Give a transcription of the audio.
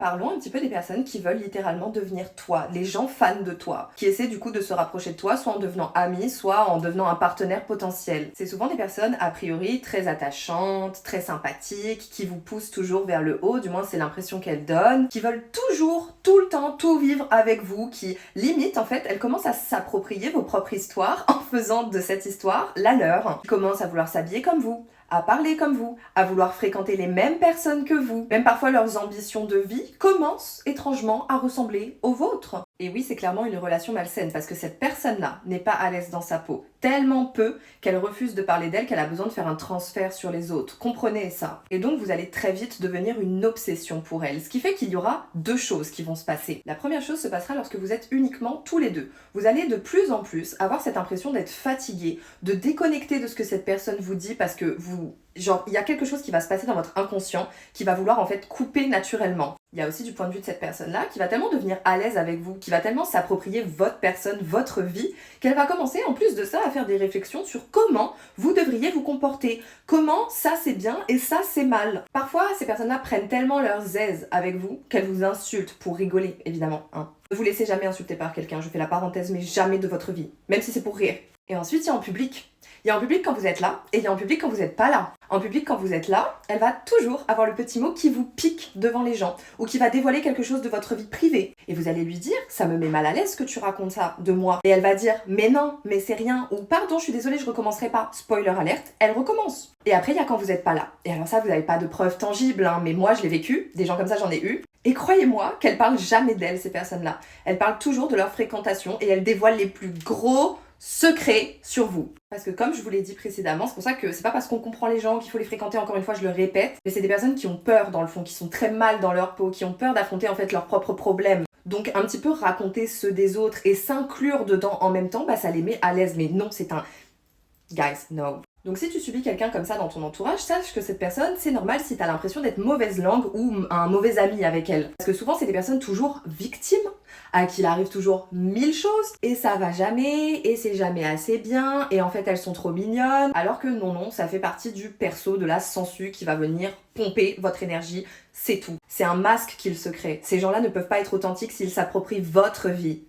Parlons un petit peu des personnes qui veulent littéralement devenir toi, les gens fans de toi, qui essaient du coup de se rapprocher de toi, soit en devenant amis, soit en devenant un partenaire potentiel. C'est souvent des personnes a priori très attachantes, très sympathiques, qui vous poussent toujours vers le haut, du moins c'est l'impression qu'elles donnent, qui veulent toujours, tout le temps, tout vivre avec vous, qui limite en fait, elles commencent à s'approprier vos propres histoires en faisant de cette histoire la leur, qui commencent à vouloir s'habiller comme vous, à parler comme vous, à vouloir fréquenter les mêmes personnes que vous. Même parfois leurs ambitions de vie commencent étrangement à ressembler aux vôtres. Et oui, c'est clairement une relation malsaine parce que cette personne-là n'est pas à l'aise dans sa peau. Tellement peu qu'elle refuse de parler d'elle qu'elle a besoin de faire un transfert sur les autres. Comprenez ça. Et donc vous allez très vite devenir une obsession pour elle. Ce qui fait qu'il y aura deux choses qui vont se passer. La première chose se passera lorsque vous êtes uniquement tous les deux. Vous allez de plus en plus avoir cette impression d'être fatigué, de déconnecter de ce que cette personne vous dit parce que genre, il y a quelque chose qui va se passer dans votre inconscient qui va vouloir en fait couper naturellement. Il y a aussi du point de vue de cette personne-là qui va tellement devenir à l'aise avec vous, qui va tellement s'approprier votre personne, votre vie, qu'elle va commencer en plus de ça à faire des réflexions sur comment vous devriez vous comporter, comment ça c'est bien et ça c'est mal. Parfois, ces personnes-là prennent tellement leurs aises avec vous qu'elles vous insultent pour rigoler, évidemment. Ne vous laissez jamais insulter par quelqu'un, je fais la parenthèse, mais jamais de votre vie, même si c'est pour rire. Et ensuite, il y a en public. Il y a en public quand vous êtes là, et il y a en public quand vous n'êtes pas là. En public, quand vous êtes là, elle va toujours avoir le petit mot qui vous pique devant les gens, ou qui va dévoiler quelque chose de votre vie privée. Et vous allez lui dire, ça me met mal à l'aise que tu racontes ça de moi. Et elle va dire, mais non, mais c'est rien, ou pardon, je suis désolée, je recommencerai pas. Spoiler alerte, elle recommence. Et après, il y a quand vous n'êtes pas là. Et alors ça, vous n'avez pas de preuves tangibles, hein, mais moi, je l'ai vécu, des gens comme ça, j'en ai eu. Et croyez-moi qu'elles parlent jamais d'elles, ces personnes-là. Elles parlent toujours de leur fréquentation, et elles dévoilent les plus gros secret sur vous. Parce que comme je vous l'ai dit précédemment, c'est pour ça que c'est pas parce qu'on comprend les gens qu'il faut les fréquenter, encore une fois je le répète, mais c'est des personnes qui ont peur dans le fond, qui sont très mal dans leur peau, qui ont peur d'affronter en fait leurs propres problèmes. Donc un petit peu raconter ceux des autres et s'inclure dedans en même temps, bah ça les met à l'aise. Mais non, c'est un... Guys, no. Donc si tu subis quelqu'un comme ça dans ton entourage, sache que cette personne, c'est normal si t'as l'impression d'être mauvaise langue ou un mauvais ami avec elle. Parce que souvent, c'est des personnes toujours victimes, à qui il arrive toujours 1000 choses, et ça va jamais, et c'est jamais assez bien, et en fait, elles sont trop mignonnes. Alors que non, ça fait partie du perso, de la sangsue qui va venir pomper votre énergie, c'est tout. C'est un masque qu'ils se créent. Ces gens-là ne peuvent pas être authentiques s'ils s'approprient votre vie.